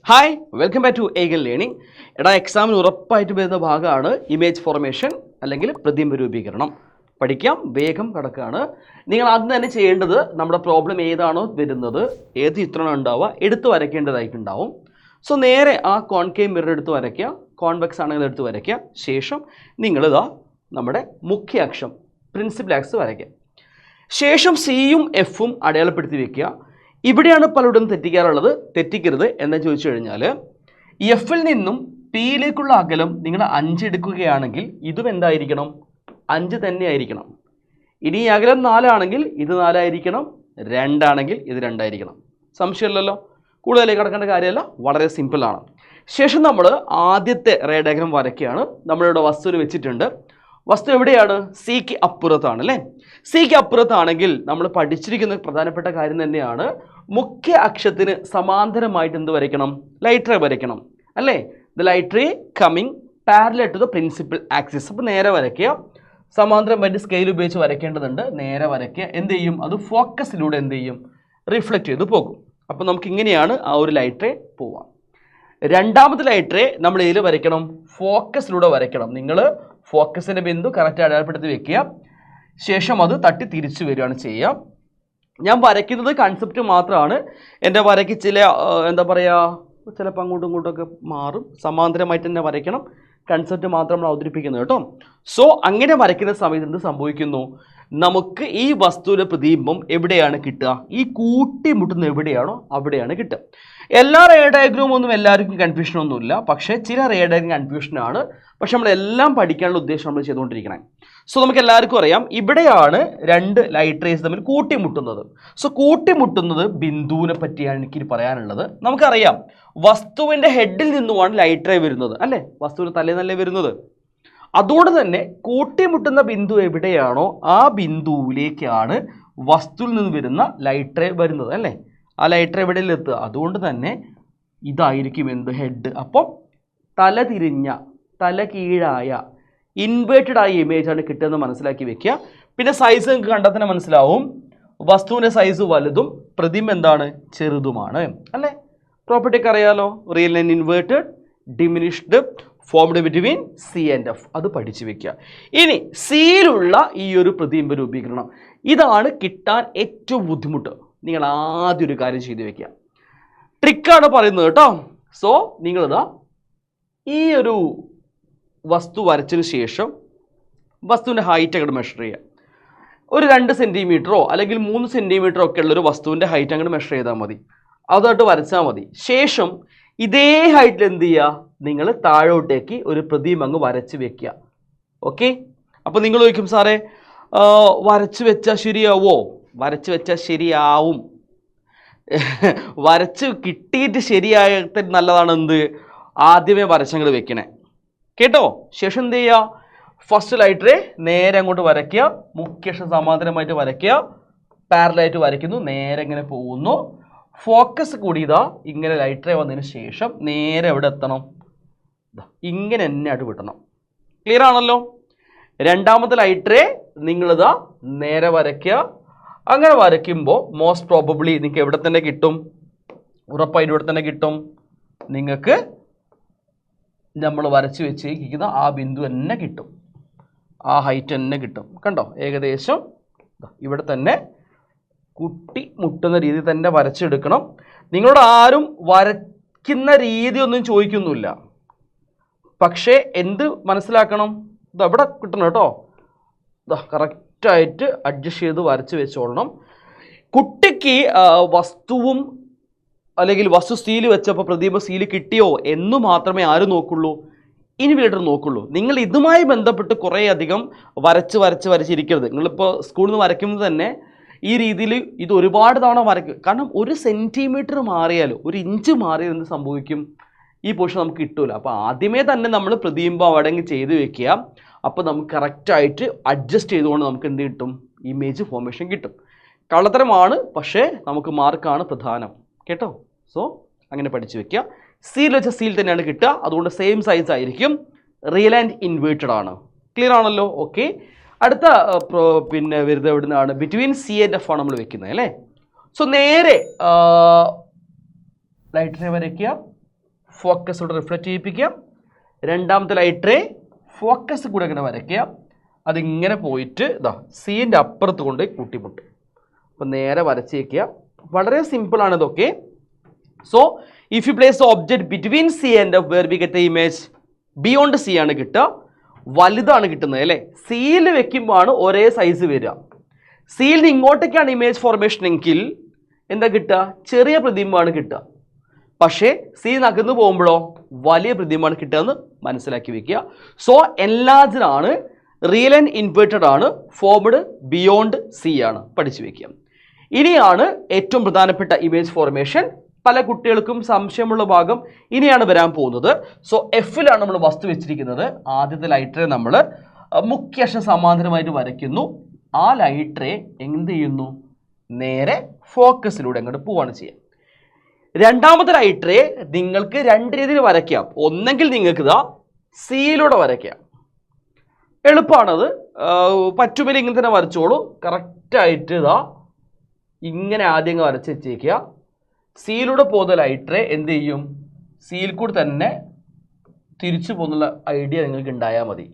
Hi welcome back to Eagle learning. എക്സാമിന് ഉറപ്പായിട്ട് വരുന്ന ഭാഗമാണ് ഇമേജ് ഫോർമേഷൻ അല്ലെങ്കിൽ പ്രതിബിംബ രൂപീകരണം. പഠിക്കാം, വേഗം കിടക്കുകയാണ്. നിങ്ങൾ ആദ്യം തന്നെ ചെയ്യേണ്ടത് നമ്മുടെ പ്രോബ്ലം ഏതാണോ വരുന്നത്, ഏത് ചിത്രമാണ് ഉണ്ടാവുക, എടുത്ത് വരയ്ക്കേണ്ടതായിട്ടുണ്ടാവും. സോ നേരെ ആ കോൺകേവ് മിറർ എടുത്ത് വരയ്ക്കുക, കോൺവെക്സ് ആണെങ്കിൽ എടുത്ത് വരയ്ക്കുക. ശേഷം നിങ്ങളിതാ നമ്മുടെ മുഖ്യ അക്ഷം പ്രിൻസിപ്പൽ ആക്സ് വരയ്ക്കുക. ശേഷം സിയും എഫും അടയാളപ്പെടുത്തി വെക്കുക. ഇവിടെയാണ് പലരും തെറ്റിക്കാറുള്ളത്. തെറ്റിക്കരുത് എന്ന് ചോദിച്ചു കഴിഞ്ഞാൽ എഫിൽ നിന്നും പിയിലേക്കുള്ള അകലം നിങ്ങൾ 5 എടുക്കുകയാണെങ്കിൽ ഇതും എന്തായിരിക്കണം? 5 തന്നെ ആയിരിക്കണം. ഇനി ഈ അകലം 4 ആണെങ്കിൽ ഇത് 4 ആയിരിക്കണം, 2 ആണെങ്കിൽ ഇത് 2 ആയിരിക്കണം. സംശയമില്ലല്ലോ, കൂടുതലേക്ക് കിടക്കേണ്ട കാര്യമല്ല, വളരെ സിമ്പിളാണ്. ശേഷം നമ്മൾ ആദ്യത്തെ റേ ഡയഗ്രം വരയ്ക്കുകയാണ്. നമ്മളിവിടെ വസ്തുവിൽ വെച്ചിട്ടുണ്ട്. വസ്തു എവിടെയാണ്? സിക്ക് അപ്പുറത്താണ് അല്ലേ? സിക്ക് അപ്പുറത്താണെങ്കിൽ നമ്മൾ പഠിച്ചിരിക്കുന്ന പ്രധാനപ്പെട്ട കാര്യം തന്നെയാണ്, മുഖ്യ അക്ഷത്തിന് സമാന്തരമായിട്ട് എന്ത് വരയ്ക്കണം? ലൈറ്റ് റേ വരയ്ക്കണം അല്ലേ? The light ray coming parallel to the principal axis. അപ്പോൾ നേരെ വരയ്ക്കുക. സമാന്തരമായിട്ട് സ്കെയിൽ ഉപയോഗിച്ച് വരയ്ക്കേണ്ടതുണ്ട്. നേരെ വരയ്ക്കുക. എന്ത് ചെയ്യും? അത് ഫോക്കസിലൂടെ എന്ത് ചെയ്യും? റിഫ്ലക്റ്റ് ചെയ്ത് പോകും. അപ്പോൾ നമുക്ക് ഇങ്ങനെയാണ് ആ ഒരു ലൈറ്റ് റേ പോവാം. രണ്ടാമത്തെ ലൈറ്റ് റേ നമ്മൾ ഇതിൽ വരയ്ക്കണം, ഫോക്കസിലൂടെ വരയ്ക്കണം. നിങ്ങൾ ഫോക്കസിൻ്റെ ബിന്ദു കറക്റ്റ് അടയാളപ്പെടുത്തി വെക്കുക. ശേഷം അത് തട്ടി തിരിച്ചു വരികയാണ് ചെയ്യുക. ഞാൻ വരയ്ക്കുന്നത് കൺസെപ്റ്റ് മാത്രമാണ്. എൻ്റെ വരയ്ക്ക് ചില എന്താ പറയുക, ചിലപ്പോൾ അങ്ങോട്ടും ഇങ്ങോട്ടൊക്കെ മാറും. സമാന്തരമായിട്ട് തന്നെ വരയ്ക്കണം. കൺസെപ്റ്റ് മാത്രം നമ്മൾ അവതരിപ്പിക്കുന്നത് കേട്ടോ. സോ അങ്ങനെ വരയ്ക്കുന്ന സമയത്ത് എന്ത് സംഭവിക്കുന്നു? നമുക്ക് ഈ വസ്തുവിൻ്റെ പ്രതിബിംബം എവിടെയാണ് കിട്ടുക? ഈ കൂട്ടിമുട്ടുന്ന എവിടെയാണോ അവിടെയാണ് കിട്ടുക. എല്ലാ റേ ഡയഗ്രവും ഒന്നും എല്ലാവർക്കും കൺഫ്യൂഷനൊന്നുമില്ല. പക്ഷേ ചില റേ ഡയഗ്രം കൺഫ്യൂഷനാണ്. പക്ഷെ നമ്മളെല്ലാം പഠിക്കാനുള്ള ഉദ്ദേശം നമ്മൾ ചെയ്തുകൊണ്ടിരിക്കണം. സോ നമുക്ക് എല്ലാവർക്കും അറിയാം, ഇവിടെയാണ് 2 ലൈറ്റ് റേസ് തമ്മിൽ കൂട്ടിമുട്ടുന്നത്. സോ കൂട്ടിമുട്ടുന്നത് ബിന്ദുവിനെ പറ്റിയാണ് എനിക്ക് പറയാനുള്ളത്. നമുക്കറിയാം, വസ്തുവിൻ്റെ ഹെഡിൽ നിന്നുമാണ് ലൈറ്റ് റേ വരുന്നത് അല്ലേ? വസ്തുവിൻ്റെ തലേന്നല്ലേ വരുന്നത്. അതുകൊണ്ട് തന്നെ കൂട്ടിമുട്ടുന്ന ബിന്ദു എവിടെയാണോ ആ ബിന്ദുവിലേക്കാണ് വസ്തുവിൽ നിന്ന് വരുന്ന ലൈറ്റ് റേ വരുന്നത് അല്ലേ? ആ ലൈറ്റ് റേ എവിടെയും എത്തുക. അതുകൊണ്ട് തന്നെ ഇതായിരിക്കും എന്ത്? ഹെഡ്. അപ്പോൾ തലതിരിഞ്ഞ, തല കീഴായ, ഇൻവേർട്ടഡ് ആയ ഇമേജാണ് കിട്ടുന്നത് മനസ്സിലാക്കി വെക്കുക. പിന്നെ സൈസ് നിങ്ങൾക്ക് കണ്ടാൽ തന്നെ മനസ്സിലാവും. വസ്തുവിൻ്റെ സൈസ് വലുതും പ്രതിബിംബം എന്താണ്? ചെറുതുമാണ് അല്ലേ? പ്രോപ്പർട്ടിക്ക് അറിയാലോ. Real and inverted, diminished, formed between C and F. അത് പഠിച്ചു വെക്കുക. ഇനി സിയിലുള്ള ഈ ഒരു പ്രതിബിംബ രൂപീകരണം, ഇതാണ് കിട്ടാൻ ഏറ്റവും ബുദ്ധിമുട്ട്. നിങ്ങൾ ആദ്യം ഒരു കാര്യം ചെയ്തു വെക്കുക. ട്രിക്കാണ് പറയുന്നത് കേട്ടോ. സോ നിങ്ങളിതാ ഈ ഒരു വസ്തു വരച്ചതിന് ശേഷം വസ്തുവിൻ്റെ ഹൈറ്റ് അങ്ങോട്ട് മെഷർ ചെയ്യുക. ഒരു 2 സെൻറ്റിമീറ്ററോ അല്ലെങ്കിൽ 3 സെൻറ്റിമീറ്ററോ ഒക്കെ ഉള്ളൊരു വസ്തുവിൻ്റെ ഹൈറ്റ് അങ്ങോട്ട് മെഷർ ചെയ്താൽ മതി. അതായിട്ട് വരച്ചാൽ മതി. ശേഷം ഇതേ ഹൈറ്റിൽ എന്ത് ചെയ്യുക? നിങ്ങൾ താഴോട്ടേക്ക് ഒരു പ്രതിബിംബം അങ്ങ് വരച്ച് വെക്കുക. ഓക്കെ. അപ്പോൾ നിങ്ങൾ ചോദിക്കും, സാറേ വരച്ച് വെച്ചാൽ ശരിയാവോ? വരച്ച് വെച്ചാൽ ശരിയാവും. വരച്ച് കിട്ടിയിട്ട് ശരിയായിട്ട് നല്ലതാണ് എന്ത്? ആദ്യമേ വരച്ചങ്ങോട്ട് വെക്കണേ കേട്ടോ. ശേഷം എന്ത് ചെയ്യുക? ഫസ്റ്റ് ലൈറ്റ് റേ നേരെ അങ്ങോട്ട് വരയ്ക്കുക. മുഖ്യക്ഷം സമാന്തരമായിട്ട് വരയ്ക്കുക. പാരലായിട്ട് വരയ്ക്കുന്നു. നേരെ ഇങ്ങനെ പോകുന്നു. ഫോക്കസ് കൂടി ഇതാ ഇങ്ങനെ ലൈറ്റ് റേ വന്നതിന് ശേഷം നേരെ എവിടെ എത്തണം? ഇങ്ങനെ തന്നെ ആയിട്ട് വിട്ടണം. ക്ലിയർ ആണല്ലോ? രണ്ടാമത്തെ ലൈറ്റ് റേ നിങ്ങളിതാ നേരെ വരയ്ക്കുക. അങ്ങനെ വരയ്ക്കുമ്പോൾ മോസ്റ്റ് പ്രോബബ്ലി നിങ്ങൾക്ക് എവിടെ തന്നെ കിട്ടും? ഉറപ്പായിട്ട് ഇവിടെ തന്നെ കിട്ടും. നിങ്ങൾക്ക് നമ്മൾ വരച്ച് വെച്ചിരിക്കുന്ന ആ ബിന്ദു തന്നെ കിട്ടും. ആ ഹൈറ്റ് തന്നെ കിട്ടും. കണ്ടോ? ഏകദേശം ഇവിടെ തന്നെ കുട്ടി മുട്ടുന്ന രീതി തന്നെ വരച്ചെടുക്കണം. നിങ്ങളോട് ആരും വരയ്ക്കുന്ന രീതി ഒന്നും ചോദിക്കുന്നില്ല. പക്ഷേ എന്ത് മനസ്സിലാക്കണം? ഇവിടെ കിട്ടണം കേട്ടോ. കറക്റ്റായിട്ട് അഡ്ജസ്റ്റ് ചെയ്ത് വരച്ച് വെച്ചോളണം. കുട്ടിക്ക് വസ്തുവും അല്ലെങ്കിൽ വസ്തു സീൽ വെച്ചപ്പോൾ പ്രതിബിംബ സീൽ കിട്ടിയോ എന്ന് മാത്രമേ ആരും നോക്കുള്ളൂ? ഇൻവിജിലേറ്റർ നോക്കുള്ളൂ. നിങ്ങൾ ഇതുമായി ബന്ധപ്പെട്ട് കുറേ അധികം വരച്ചിരിക്കരുത്. നിങ്ങളിപ്പോൾ സ്കൂളിൽ നിന്ന് വരയ്ക്കുമ്പോൾ തന്നെ ഈ രീതിയിൽ ഇത് ഒരുപാട് തവണ വരയ്ക്കും. കാരണം 1 സെൻറ്റിമീറ്റർ മാറിയാലും 1 ഇഞ്ച് മാറിയാൽ എന്ത് സംഭവിക്കും? ഈ പോർഷൻ നമുക്ക് കിട്ടില്ല. അപ്പോൾ ആദ്യമേ തന്നെ നമ്മൾ പ്രതിബിംബം അവിടെ ചെയ്ത് വെക്കുക. അപ്പോൾ നമുക്ക് കറക്റ്റായിട്ട് അഡ്ജസ്റ്റ് ചെയ്തുകൊണ്ട് നമുക്ക് എന്ത് കിട്ടും? ഇമേജ് ഫോർമേഷൻ കിട്ടും. കള്ളത്തരമാണ്, പക്ഷേ നമുക്ക് മാർക്കാണ് പ്രധാനം കേട്ടോ. സോ അങ്ങനെ പഠിച്ചു വെക്കുക. സീൽ വെച്ച സീൽ തന്നെയാണ് കിട്ടുക. അതുകൊണ്ട് സെയിം സൈസ് ആയിരിക്കും. റിയൽ ആൻഡ് ഇൻവേർട്ടഡ് ആണ്. ക്ലിയർ ആണല്ലോ? ഓക്കെ. അടുത്ത പിന്നെ വരുന്നത് എവിടെ നിന്നാണ്? ബിറ്റ്വീൻ സി ആൻഡ് എഫ് ആണ് നമ്മൾ വെക്കുന്നത് അല്ലേ? സോ നേരെ ലൈറ്റ് റേ വരയ്ക്കുക. ഫോക്കസിലൂടെ റിഫ്ലക്റ്റ് ചെയ്യിപ്പിക്കാം. രണ്ടാമത്തെ ലൈറ്റ് റേ ഫോക്കസ് കൂടെ ഇങ്ങനെ വരയ്ക്കുക. അതിങ്ങനെ പോയിട്ട് ഇതാ സീൻ്റെ അപ്പുറത്ത് കൊണ്ട് കൂട്ടിമുട്ടും. അപ്പോൾ നേരെ വരച്ചേക്കുക. വളരെ സിമ്പിളാണ് ഇതൊക്കെ. So if you place the object between C and F where we get a image beyond C ആണ് കിട്ടുക. വലുതാണ് കിട്ടുന്നത് അല്ലേ. സിയിൽ വെക്കുമ്പോൾ ആണ് ഒരേ സൈസ് വരിക. സിയിൽ നിന്ന് ഇങ്ങോട്ടേക്കാണ് ഇമേജ് ഫോർമേഷൻ എങ്കിൽ എന്താ കിട്ടുക? ചെറിയ പ്രതിബിംബമാണ് കിട്ടുക. പക്ഷേ സി നകന്നു പോകുമ്പോഴോ വലിയ പ്രതിബിംബമാണ് കിട്ടുക എന്ന് മനസ്സിലാക്കി വെക്കുക. So enlarged real and inverted ആണ്, ഫോർമഡ് ബിയോണ്ട് സി ആണ്, പഠിച്ചു വെക്കുക. ഇനിയാണ് ഏറ്റവും പ്രധാനപ്പെട്ട ഇമേജ് ഫോർമേഷൻ. പല കുട്ടികൾക്കും സംശയമുള്ള ഭാഗം ഇനിയാണ് വരാൻ പോകുന്നത്. സോ എഫിലാണ് നമ്മൾ വസ്തു വെച്ചിരിക്കുന്നത്. ആദ്യത്തെ ലൈറ്റ് റേ നമ്മൾ മുഖ്യ അക്ഷം സമാന്തരമായിട്ട് വരയ്ക്കുന്നു. ആ ലൈറ്റ് റേ എന്ത് ചെയ്യുന്നു? നേരെ ഫോക്കസിലൂടെ അങ്ങോട്ട് പോവാണ് ചെയ്യുക. രണ്ടാമത്തെ ലൈറ്റ് റേ നിങ്ങൾക്ക് രണ്ട് രീതിയിൽ വരയ്ക്കാം. ഒന്നെങ്കിൽ നിങ്ങൾക്ക് ഇതാ സിയിലൂടെ വരയ്ക്കാം, എളുപ്പമാണത്. പറ്റുമെങ്കിൽ ഇങ്ങനെ തന്നെ വരച്ചോളൂ. കറക്റ്റായിട്ട് ഇതാ ഇങ്ങനെ ആദ്യം വരച്ച് വെച്ചേക്കുക. സിയിലൂടെ പോകുന്ന ലൈറ്റ് റേ എന്ത് ചെയ്യും? സിയിൽ കൂടെ തന്നെ തിരിച്ചു പോകുന്നുള്ള ഐഡിയ നിങ്ങൾക്ക് ഉണ്ടായാൽ മതി.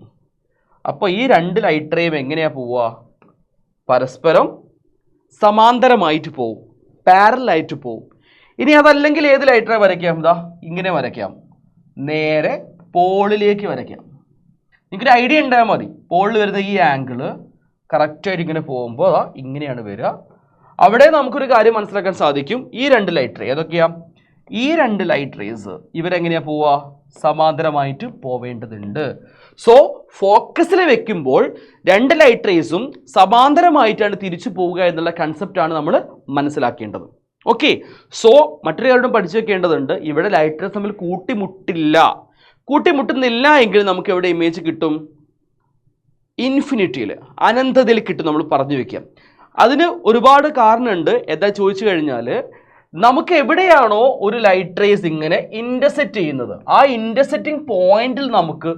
അപ്പോൾ ഈ രണ്ട് ലൈറ്റ് റേയും എങ്ങനെയാണ് പോവുക? പരസ്പരം സമാന്തരമായിട്ട് പോവും, പാരലായിട്ട് പോവും. ഇനി അതല്ലെങ്കിൽ ഏത് ലൈറ്റ് റേ വരയ്ക്കാം? ഇതാ ഇങ്ങനെ വരയ്ക്കാം, നേരെ പോളിലേക്ക് വരയ്ക്കാം. നിങ്ങൾക്കൊരു ഐഡിയ ഉണ്ടായാൽ മതി. പോളിൽ വരുന്ന ഈ ആംഗിള് കറക്റ്റായിട്ട് ഇങ്ങനെ പോകുമ്പോൾ അതാ ഇങ്ങനെയാണ് വരിക. അവിടെ നമുക്കൊരു കാര്യം മനസ്സിലാക്കാൻ സാധിക്കും. ഈ രണ്ട് ലൈറ്റ് റേ ഏതൊക്കെയാ? ഈ രണ്ട് ലൈറ്റ് റേസ് ഇവരെങ്ങനെയാണ് പോവുക? സമാന്തരമായിട്ട് പോവേണ്ടതുണ്ട്. സോ ഫോക്കസിൽ വെക്കുമ്പോൾ രണ്ട് ലൈറ്റ് റേസും സമാന്തരമായിട്ടാണ് തിരിച്ചു പോവുക എന്നുള്ള കൺസെപ്റ്റാണ് നമ്മൾ മനസ്സിലാക്കേണ്ടത്. ഓക്കെ. സോ മറ്റൊരു കാര്യം പഠിച്ചു വെക്കേണ്ടതുണ്ട്. ഇവിടെ ലൈറ്റ് റേസ് തമ്മിൽ കൂട്ടിമുട്ടുന്നില്ല എങ്കിൽ നമുക്ക് എവിടെ ഇമേജ് കിട്ടും? ഇൻഫിനിറ്റിയിൽ, അനന്തതയിൽ കിട്ടും. നമ്മൾ പറഞ്ഞു വെക്കാം. അതിന് ഒരുപാട് കാരണമുണ്ട്. എന്താ ചോദിച്ചു കഴിഞ്ഞാൽ, നമുക്ക് എവിടെയാണോ ഒരു ലൈറ്റ് റേസ് ഇങ്ങനെ ഇൻ്റർസെക്റ്റ് ചെയ്യുന്നത്, ആ ഇൻ്റർസെക്റ്റിംഗ് പോയിന്റിൽ നമുക്ക്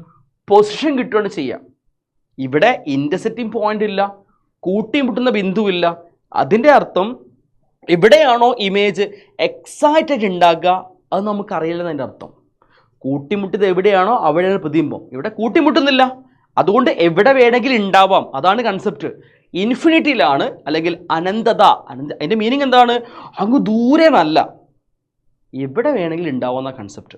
പൊസിഷൻ കിട്ടുകയാണ് ചെയ്യാം. ഇവിടെ ഇൻ്റർസെക്റ്റിംഗ് പോയിന്റ് ഇല്ല, കൂട്ടിമുട്ടുന്ന ബിന്ദുവില്ല. അതിൻ്റെ അർത്ഥം എവിടെയാണോ ഇമേജ് എക്സാക്റ്റ് ആയിട്ട് ഉണ്ടാക്കുക അത് നമുക്കറിയില്ലെന്ന് അതിൻ്റെ അർത്ഥം. കൂട്ടിമുട്ടിയത് എവിടെയാണോ അവിടെയാണ് പ്രതിബിംബം. ഇവിടെ കൂട്ടിമുട്ടുന്നില്ല, അതുകൊണ്ട് എവിടെ വേണമെങ്കിലും ഉണ്ടാവാം. അതാണ് കൺസെപ്റ്റ്. ഇൻഫിനിറ്റിയിലാണ്, അല്ലെങ്കിൽ അനന്തത. അതിൻ്റെ മീനിങ് എന്താണ്? അങ്ങ് ദൂരെ നല്ല, എവിടെ വേണമെങ്കിലും ഉണ്ടാവുന്ന കൺസെപ്റ്റ്.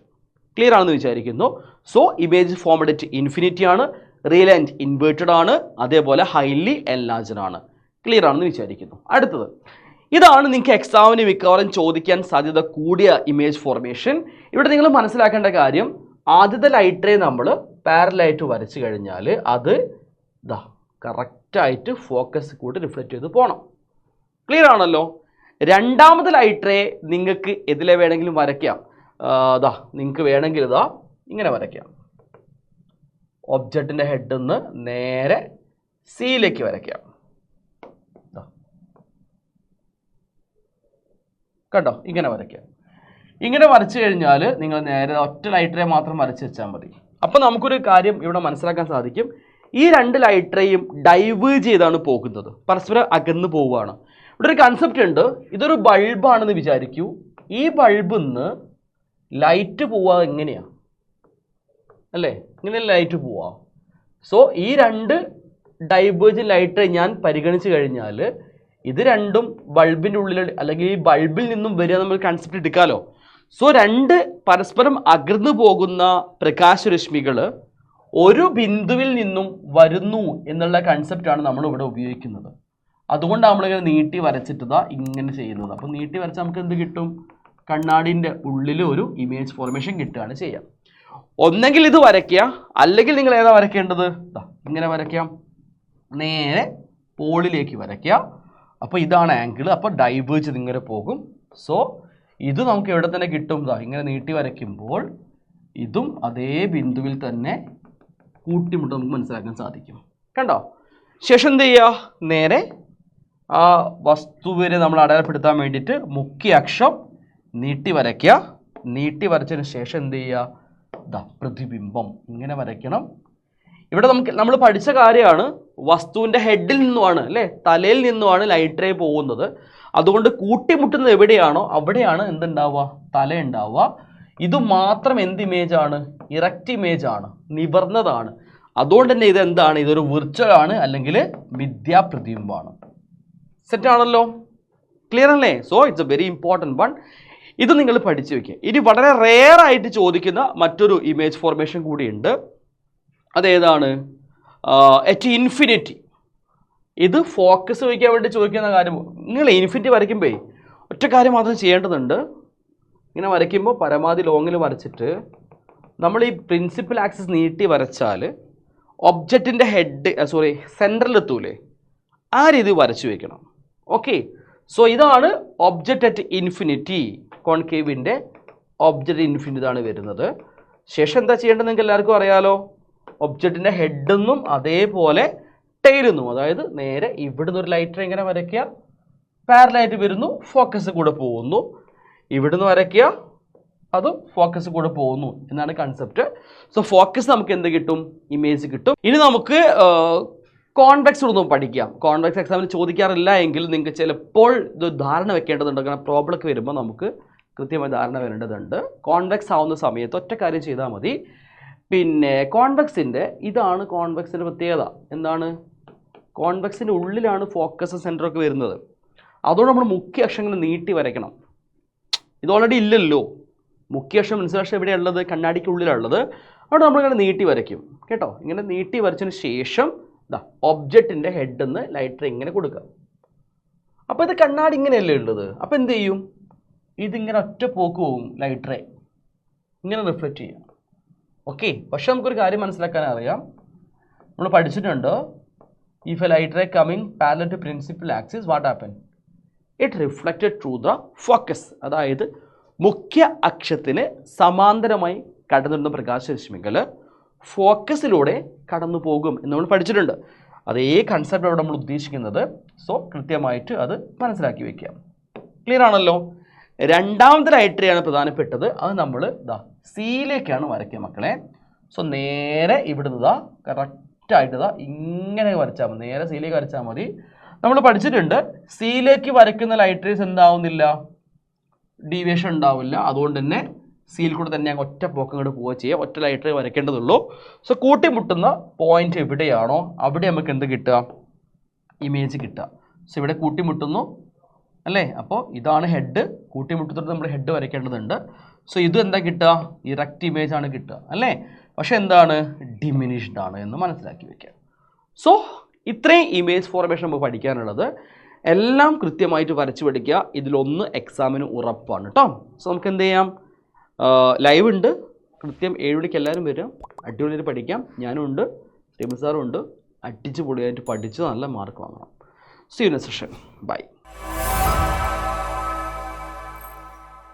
ക്ലിയർ ആണെന്ന് വിചാരിക്കുന്നു. സോ ഇമേജ് ഫോർമഡ് അറ്റ് ഇൻഫിനിറ്റി ആണ്, റിയൽ ആൻഡ് ഇൻവേർട്ടഡ് ആണ്, അതേപോലെ ഹൈലി എൻലാർജ്ഡ് ആണ്. ക്ലിയർ ആണെന്ന് വിചാരിക്കുന്നു. അടുത്തത് ഇതാണ് നിങ്ങൾക്ക് എക്സാമിന് മിക്കവാറും ചോദിക്കാൻ സാധ്യത കൂടിയ ഇമേജ് ഫോർമേഷൻ. ഇവിടെ നിങ്ങൾ മനസ്സിലാക്കേണ്ട കാര്യം, ആദ്യത്തെ ലൈറ്റ് റേ നമ്മൾ പാരലായിട്ട് വരച്ചു കഴിഞ്ഞാൽ അത് ഇതാ കറക്റ്റായിട്ട് ഫോക്കസ് കൂടി റിഫ്ലക്റ്റ് ചെയ്ത് പോകണം. ക്ലിയർ ആണല്ലോ. രണ്ടാമത്തെ ലൈറ്റ് റേ നിങ്ങൾക്ക് ഇതിലെ വേണമെങ്കിലും വരയ്ക്കാം. ഇതാ നിങ്ങൾക്ക് വേണമെങ്കിൽ ഇതാ ഇങ്ങനെ വരയ്ക്കാം. ഒബ്ജക്റ്റിൻ്റെ ഹെഡിൽ നിന്ന് നേരെ സിയിലേക്ക് വരയ്ക്കാം. കണ്ടോ? ഇങ്ങനെ വരയ്ക്കാം. ഇങ്ങനെ വരച്ചു കഴിഞ്ഞാൽ നിങ്ങൾ നേരെ ഒറ്റ ലൈറ്റ് റേ മാത്രം വരച്ച് വെച്ചാൽ മതി. അപ്പോൾ നമുക്കൊരു കാര്യം ഇവിടെ മനസ്സിലാക്കാൻ സാധിക്കും. ഈ രണ്ട് ലൈറ്റ് റേയും ഡൈവേർജ് ചെയ്താണ് പോകുന്നത്, പരസ്പരം അകന്ന് പോവുകയാണ്. ഇവിടെ ഒരു കൺസെപ്റ്റ് ഉണ്ട്. ഇതൊരു ബൾബാണെന്ന് വിചാരിക്കൂ. ഈ ബൾബിൽ നിന്ന് ലൈറ്റ് പോവുക എങ്ങനെയാണ് അല്ലേ? ഇങ്ങനെ ലൈറ്റ് പോവുക. സോ ഈ രണ്ട് ഡൈവേർജ് ലൈറ്റ് റേ ഞാൻ പരിഗണിച്ച് കഴിഞ്ഞാൽ ഇത് രണ്ടും ബൾബിൻ്റെ ഉള്ളിൽ, അല്ലെങ്കിൽ ഈ ബൾബിൽ നിന്നും വരിക നമ്മൾ കൺസെപ്റ്റ് എടുക്കാമല്ലോ. സോ രണ്ട് പരസ്പരം അകന്നു പോകുന്ന പ്രകാശരശ്മികൾ ഒരു ബിന്ദുവിൽ നിന്നും വരുന്നു എന്നുള്ള കൺസെപ്റ്റാണ് നമ്മൾ ഇവിടെ ഉപയോഗിക്കുന്നത്. അതുകൊണ്ടാണ് നമ്മളിങ്ങനെ നീട്ടി വരച്ചിട്ടതാ ഇങ്ങനെ ചെയ്യുന്നത്. അപ്പോൾ നീട്ടി വരച്ചാൽ നമുക്ക് എന്ത് കിട്ടും? കണ്ണാടിൻ്റെ ഉള്ളിൽ ഒരു ഇമേജ് ഫോർമേഷൻ കിട്ടുകയാണ് ചെയ്യുക. ഒന്നെങ്കിൽ ഇത് വരയ്ക്കുക, അല്ലെങ്കിൽ നിങ്ങൾ ഏതാ വരയ്ക്കേണ്ടത്? ഇങ്ങനെ വരയ്ക്കാം, നേരെ പോളിലേക്ക് വരയ്ക്കുക. അപ്പോൾ ഇതാണ് ആംഗിൾ. അപ്പോൾ ഡൈവേർജ് ഇങ്ങനെ പോകും. സോ ഇത് നമുക്ക് എവിടെ തന്നെ കിട്ടും? ഇങ്ങനെ നീട്ടി വരയ്ക്കുമ്പോൾ ഇതും അതേ ബിന്ദുവിൽ തന്നെ കൂട്ടിമുട്ട് നമുക്ക് മനസ്സിലാക്കാൻ സാധിക്കും. കണ്ടോ? ശേഷം എന്ത് ചെയ്യുക? നേരെ ആ വസ്തുവിനെ നമ്മൾ അടയാളപ്പെടുത്താൻ വേണ്ടിയിട്ട് മുഖ്യ അക്ഷം നീട്ടി വരയ്ക്കുക. നീട്ടി വരച്ചതിന് ശേഷം എന്ത് ചെയ്യുക? പ്രതിബിംബം ഇങ്ങനെ വരയ്ക്കണം. ഇവിടെ നമ്മൾ പഠിച്ച കാര്യമാണ്, വസ്തുവിൻ്റെ ഹെഡിൽ നിന്നുമാണ് അല്ലേ, തലയിൽ നിന്നുമാണ് ലൈറ്റ് റേ പോകുന്നത്. അതുകൊണ്ട് കൂട്ടിമുട്ടുന്നത് എവിടെയാണോ അവിടെയാണ് എന്തുണ്ടാവുക? തല ഉണ്ടാവുക. ഇത് മാത്രം എന്ത് ഇമേജ് ആണ്? ഇറക്റ്റ് ഇമേജ് ആണ്, നിവർന്നതാണ്. അതുകൊണ്ട് തന്നെ ഇതെന്താണ്? ഇതൊരു വിർച്വൽ ആണ്, അല്ലെങ്കിൽ മിഥ്യാപ്രതിബിംബമാണ്. സെറ്റ് ആണല്ലോ, ക്ലിയർ അല്ലേ? So it's A very important one. ഇത് നിങ്ങൾ പഠിച്ചു വയ്ക്കുക. ഇനി വളരെ റെയർ ആയിട്ട് ചോദിക്കുന്ന മറ്റൊരു ഇമേജ് ഫോർമേഷൻ കൂടിയുണ്ട്. അതേതാണ്? At infinity. ഇത് ഫോക്കസ് വയ്ക്കാൻ വേണ്ടി ചോദിക്കുന്ന കാര്യം. നിങ്ങൾ ഇൻഫിനിറ്റി വരയ്ക്കുമ്പോൾ ഒറ്റ കാര്യം മാത്രം ചെയ്യേണ്ടതുണ്ട്. ഇങ്ങനെ വരയ്ക്കുമ്പോൾ പരമാവധി ലോങ്ങിൽ വരച്ചിട്ട് നമ്മൾ ഈ പ്രിൻസിപ്പൽ ആക്സിസ് നീട്ടി വരച്ചാൽ ഒബ്ജക്റ്റിൻ്റെ സെൻറ്ററിലെത്തൂലേ, ആ രീതി വരച്ചു വയ്ക്കണം. ഓക്കെ, സോ ഇതാണ് ഒബ്ജക്റ്റ് അറ്റ് ഇൻഫിനിറ്റി. കോൺകേവിൻ്റെ ഒബ്ജക്റ്റ് ഇൻഫിനിറ്റി ഇതാണ് വരുന്നത്. ശേഷം എന്താ ചെയ്യേണ്ടത് നിങ്ങൾക്ക് എല്ലാവർക്കും അറിയാലോ. ഒബ്ജക്റ്റിൻ്റെ ഹെഡെന്നും അതേപോലെ ടെയിലെന്നും, അതായത് നേരെ ഇവിടുന്ന് ഒരു ലൈറ്റർ ഇങ്ങനെ വരയ്ക്കുക, പാരലായിട്ട് വരുന്നു, ഫോക്കസ് കൂടെ പോകുന്നു. ഇവിടുന്ന് വരയ്ക്കുക, അതും ഫോക്കസ് കൂടെ പോകുന്നു എന്നാണ് കൺസെപ്റ്റ്. സോ ഫോക്കസ് നമുക്ക് എന്ത് കിട്ടും? ഇമേജ് കിട്ടും. ഇനി നമുക്ക് കോൺവെക്സ് ഒന്നും പഠിക്കാം. കോൺവെക്സ് എക്സാമിന് ചോദിക്കാറില്ല എങ്കിൽ നിങ്ങൾക്ക് ചിലപ്പോൾ ഇത് ധാരണ വെക്കേണ്ടതുണ്ട്. കാരണം പ്രോബ്ലമൊക്കെ വരുമ്പോൾ നമുക്ക് കൃത്യമായി ധാരണ വരേണ്ടതുണ്ട്. കോൺവെക്സ് ആവുന്ന സമയത്ത് ഒറ്റ കാര്യം ചെയ്താൽ മതി. പിന്നെ കോൺവെക്സിൻ്റെ ഇതാണ് കോൺവെക്സിൻ്റെ പ്രത്യേകത. എന്താണ്? കോൺവെക്സിൻ്റെ ഉള്ളിലാണ് ഫോക്കസ് സെൻറ്ററൊക്കെ വരുന്നത്. അതുകൊണ്ട് നമ്മൾ മുഖ്യ അക്ഷരങ്ങൾ നീട്ടി വരയ്ക്കണം. ഇത് ഓൾറെഡി ഇല്ലല്ലോ. മുഖ്യ അക്ഷരം മനസ്സിലാക്ഷം എവിടെയുള്ളത്? കണ്ണാടിക്കുള്ളിലുള്ളത്. അവിടെ നമ്മളിങ്ങനെ നീട്ടി വരയ്ക്കും കേട്ടോ. ഇങ്ങനെ നീട്ടി വരച്ചതിന് ശേഷം ഒബ്ജക്റ്റിൻ്റെ ഹെഡെന്ന് ലൈറ്റർ ഇങ്ങനെ കൊടുക്കുക. അപ്പോൾ ഇത് കണ്ണാടി ഇങ്ങനെയല്ലേ ഉള്ളത്. അപ്പോൾ എന്ത് ചെയ്യും? ഇതിങ്ങനെ ഒറ്റ പോക്ക് പോകും, ലൈറ്ററെ ഇങ്ങനെ റിഫ്ലക്റ്റ് ചെയ്യാം. ഓക്കെ, പക്ഷെ നമുക്കൊരു കാര്യം മനസ്സിലാക്കാൻ അറിയാം. നമ്മൾ പഠിച്ചിട്ടുണ്ട്, if a light ray coming parallel to principal axis what happen? It reflected through the focus. അതായത് മുഖ്യ അക്ഷത്തിന് സമാന്തരമായി കടന്നിരുന്ന പ്രകാശരശ്മികൾ ഫോക്കസിലൂടെ കടന്നു പോകും എന്ന് നമ്മൾ പഠിച്ചിട്ടുണ്ട്. അതേ കൺസെപ്റ്റ് അവിടെ നമ്മൾ ഉദ്ദേശിക്കുന്നത്. സോ കൃത്യമായിട്ട് അത് മനസ്സിലാക്കി വയ്ക്കുക. ക്ലിയർ ആണല്ലോ? രണ്ടാമത്തെ ലൈറ്ററെയാണ് പ്രധാനപ്പെട്ടത്. അത് നമ്മൾ സിയിലേക്കാണ് വരയ്ക്കുക മക്കളെ. സോ നേരെ ഇവിടുന്ന് കറക്റ്റായിട്ട് ഇങ്ങനെ വരച്ചാൽ മതി. നേരെ സിയിലേക്ക് വരച്ചാൽ മതി. നമ്മൾ പഠിച്ചിട്ടുണ്ട്, സിയിലേക്ക് വരയ്ക്കുന്ന ലൈറ്ററേസ് എന്താവുന്നില്ല, ഡീവിയേഷൻ ഉണ്ടാവില്ല. അതുകൊണ്ട് തന്നെ സിയിൽ കൂടെ തന്നെ ഞങ്ങൾ ഒറ്റ പോക്ക് ഇങ്ങോട്ട് പോവുക ചെയ്യുക. ഒറ്റ ലൈറ്ററേ വരയ്ക്കേണ്ടതുള്ളൂ. സോ കൂട്ടിമുട്ടുന്ന പോയിന്റ് എവിടെയാണോ അവിടെ നമുക്ക് എന്ത് കിട്ടുക? ഇമേജ് കിട്ടുക. സോ ഇവിടെ കൂട്ടിമുട്ടുന്നു അല്ലേ? അപ്പോൾ ഇതാണ് ഹെഡ്. കൂട്ടിമുട്ടത്തോട് നമ്മൾ ഹെഡ് വരയ്ക്കേണ്ടതുണ്ട്. സോ ഇത് എന്താ കിട്ടുക? ഇറക്റ്റ് ഇമേജ് ആണ് കിട്ടുക അല്ലേ? പക്ഷെ എന്താണ്? ഡിമിനിഷ്ഡ് ആണ് എന്ന് മനസ്സിലാക്കി വയ്ക്കുക. സോ ഇത്രയും ഇമേജ് ഫോർമേഷൻ നമുക്ക് പഠിക്കാനുള്ളത്. എല്ലാം കൃത്യമായിട്ട് വരച്ച് പഠിക്കുക. ഇതിലൊന്ന് എക്സാമിന് ഉറപ്പാണ് കേട്ടോ. സോ നമുക്ക് എന്ത് ചെയ്യാം? ലൈവ് ഉണ്ട്, കൃത്യം 7 മണിക്ക് എല്ലാവരും വരും. അടിപൊളിയായിട്ട് പഠിക്കാം. ഞാനും ഉണ്ട്, സ്റ്റീബിൾ സാറും ഉണ്ട്. അടിച്ച് പൊളിയായിട്ട് പഠിച്ച് നല്ല മാർക്ക് വാങ്ങണം. See you next session. By.